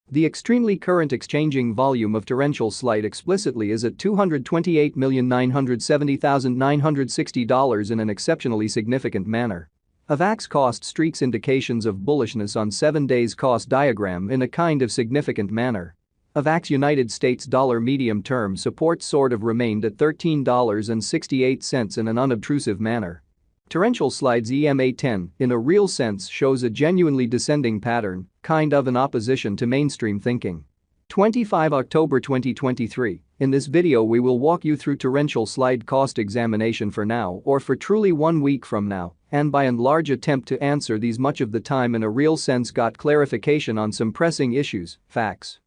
The extremely current exchanging volume of torrential slide explicitly is at $228,970,960 in an exceptionally significant manner. Avax cost streaks indications of bullishness on 7 days cost diagram in a kind of significant manner. Avax United States dollar medium-term support sort of remained at $13.68 in an unobtrusive manner. Torrential slides EMA10 in a real sense shows a genuinely descending pattern, kind of an opposition to mainstream thinking. 25 October 2023. In this video we will walk you through torrential slide cost examination for now or for truly 1 week from now, and by and large attempt to answer these much of the time in a real sense got clarification on some pressing issues, facts.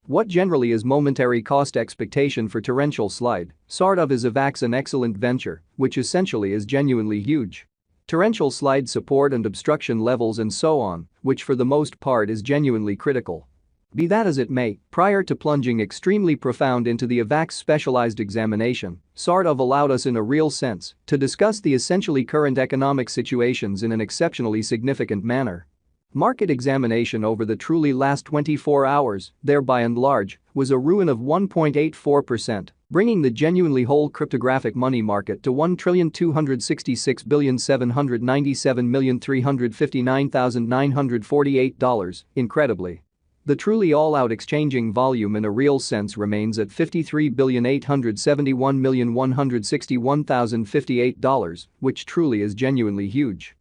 What generally is momentary cost expectation for torrential slide, sort of is Avax an excellent venture, which essentially is genuinely huge. Torrential slide support and obstruction levels and so on, which for the most part is genuinely critical. Be that as it may, prior to plunging extremely profound into the Avax specialized examination, sort of allowed us in a real sense to discuss the essentially current economic situations in an exceptionally significant manner. Market examination over the truly last 24 hours, there by and large, was a ruin of 1.84%, bringing the genuinely whole cryptographic money market to $1,266,797,359,948. Incredibly. The truly all-out exchanging volume in a real sense remains at $53,871,161,058, which truly is genuinely huge.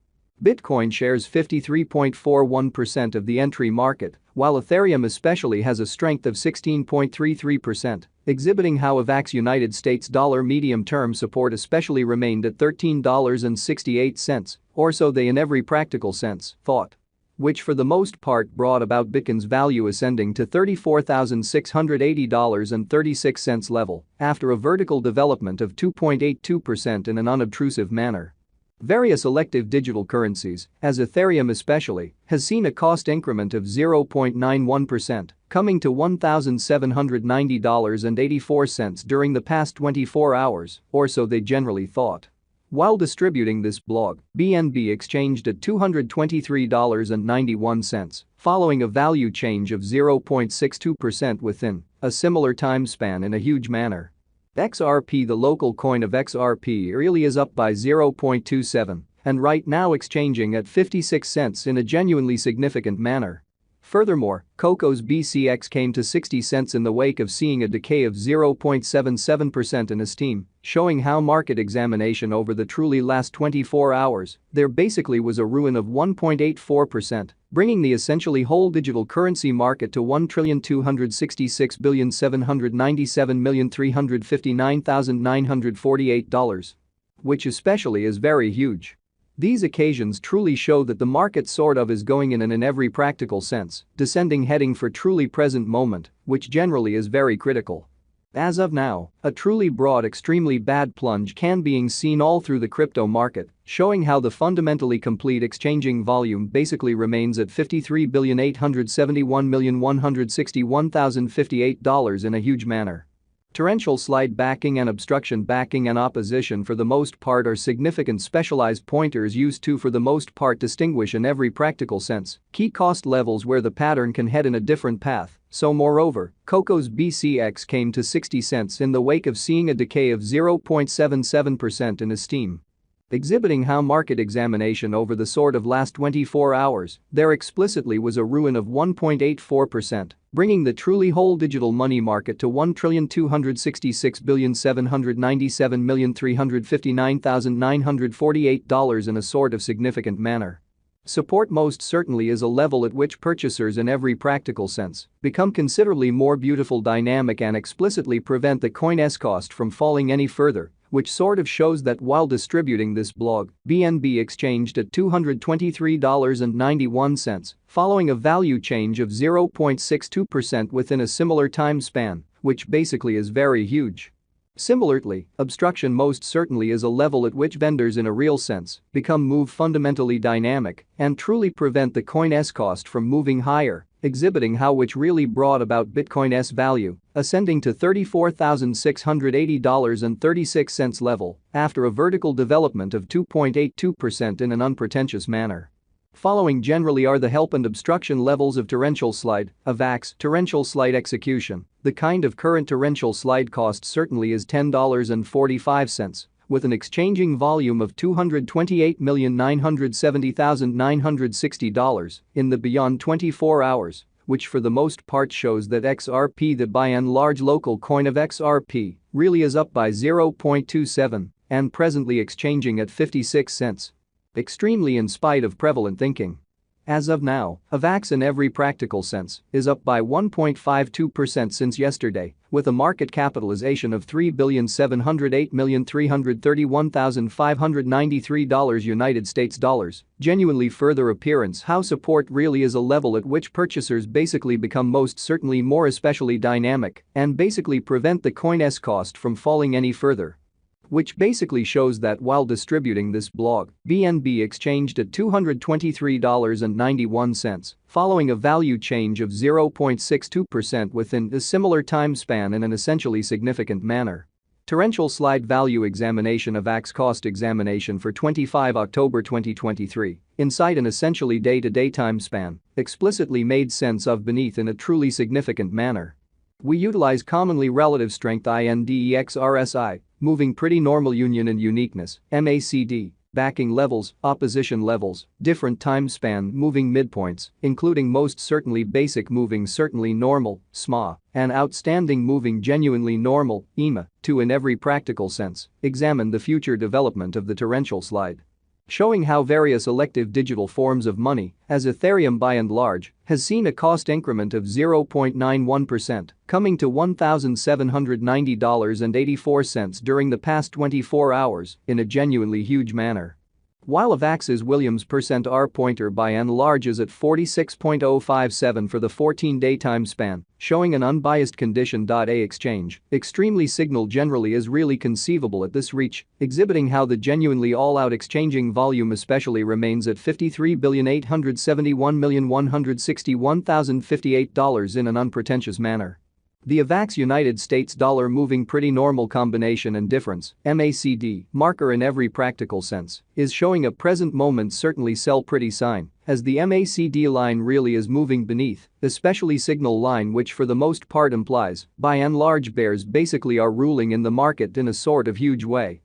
Bitcoin shares 53.41% of the entry market, while Ethereum especially has a strength of 16.33%, exhibiting how Avax United States dollar medium-term support especially remained at $13.68, or so they in every practical sense thought. Which for the most part brought about Bitcoin's value ascending to $34,680.36 level after a vertical development of 2.82% in an unobtrusive manner. Various elective digital currencies, as Ethereum especially, has seen a cost increment of 0.91%, coming to $1,790.84 during the past 24 hours, or so they generally thought. While distributing this blog, BNB exchanged at $223.91, following a value change of 0.62% within a similar time span in a huge manner. XRP, the local coin of XRP, really is up by 0.27 and right now exchanging at 56 cents in a genuinely significant manner. Furthermore, Coco's BCX came to 60 cents in the wake of seeing a decay of 0.77% in esteem, showing how market examination over the truly last 24 hours, there basically was a ruin of 1.84%, bringing the essentially whole digital currency market to $1,266,797,359,948, which especially is very huge. These occasions truly show that the market sort of is going in every practical sense, descending heading for truly present moment, which generally is very critical. As of now, a truly broad extremely bad plunge can being seen all through the crypto market, showing how the fundamentally complete exchanging volume basically remains at $53,871,161,058 in a huge manner. Torrential slide backing and obstruction backing and opposition for the most part are significant specialized pointers used to for the most part distinguish in every practical sense key cost levels where the pattern can head in a different path. So moreover, Coco's BCX came to 60 cents in the wake of seeing a decay of 0.77% in esteem. Exhibiting how market examination over the sort of last 24 hours, there explicitly was a ruin of 1.84%, bringing the truly whole digital money market to $1,266,797,359,948 in a sort of significant manner. Support most certainly is a level at which purchasers in every practical sense become considerably more beautiful, dynamic and explicitly prevent the coin's cost from falling any further, which sort of shows that while distributing this blog, BNB exchanged at $223.91, following a value change of 0.62% within a similar time span, which basically is very huge. Similarly, obstruction most certainly is a level at which vendors in a real sense move fundamentally dynamic and truly prevent the coin's cost from moving higher, exhibiting how which really brought about Bitcoin's value ascending to $34,680.36 level after a vertical development of 2.82% in an unpretentious manner. Following generally are the help and obstruction levels of torrential slide, Avax, torrential slide execution. The kind of current torrential slide cost certainly is $10.45, with an exchanging volume of $228,970,960 in the beyond 24 hours, which for the most part shows that XRP, the by and large local coin of XRP, really is up by 0.27 and presently exchanging at 56 cents. Extremely in spite of prevalent thinking. As of now, Avax in every practical sense is up by 1.52% since yesterday, with a market capitalization of $3,708,331,593 United States dollars. Genuinely further appearance how support really is a level at which purchasers basically become most certainly more especially dynamic and basically prevent the coin's cost from falling any further. Which basically shows that while distributing this blog, BNB exchanged at $223.91, following a value change of 0.62% within a similar time span in an essentially significant manner. Torrential slide value examination Avax cost examination for 25 October 2023, inside an essentially day-to-day time span, explicitly made sense of beneath in a truly significant manner. We utilize commonly relative strength INDEX RSI, moving pretty normal union and uniqueness, MACD, backing levels, opposition levels, different time span moving midpoints, including most certainly basic moving certainly normal, SMA, and outstanding moving genuinely normal, EMA, to in every practical sense, examine the future development of the torrential slide. Showing how various elective digital forms of money, as Ethereum by and large, has seen a cost increment of 0.91%, coming to $1,790.84 during the past 24 hours in a genuinely huge manner. While Avax's Williams percent R pointer by and large is at 46.057 for the 14-day time span, showing an unbiased condition. A exchange, extremely signal generally is really conceivable at this reach, exhibiting how the genuinely all-out exchanging volume especially remains at $53,871,161,058 in an unpretentious manner. The Avax United States dollar moving pretty normal combination and difference, MACD, marker in every practical sense, is showing a present moment certainly sell pretty sign, as the MACD line really is moving beneath, especially signal line which for the most part implies, by and large bears basically are ruling in the market in a sort of huge way.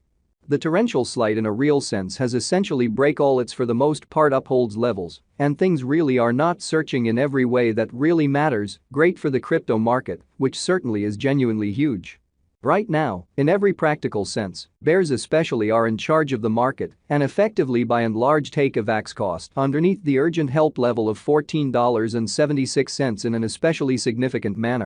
The torrential slide in a real sense has essentially break all its for the most part upholds levels, and things really are not searching in every way that really matters, great for the crypto market, which certainly is genuinely huge. Right now, in every practical sense, bears especially are in charge of the market and effectively by and large take Avax cost underneath the urgent help level of $14.76 in an especially significant manner.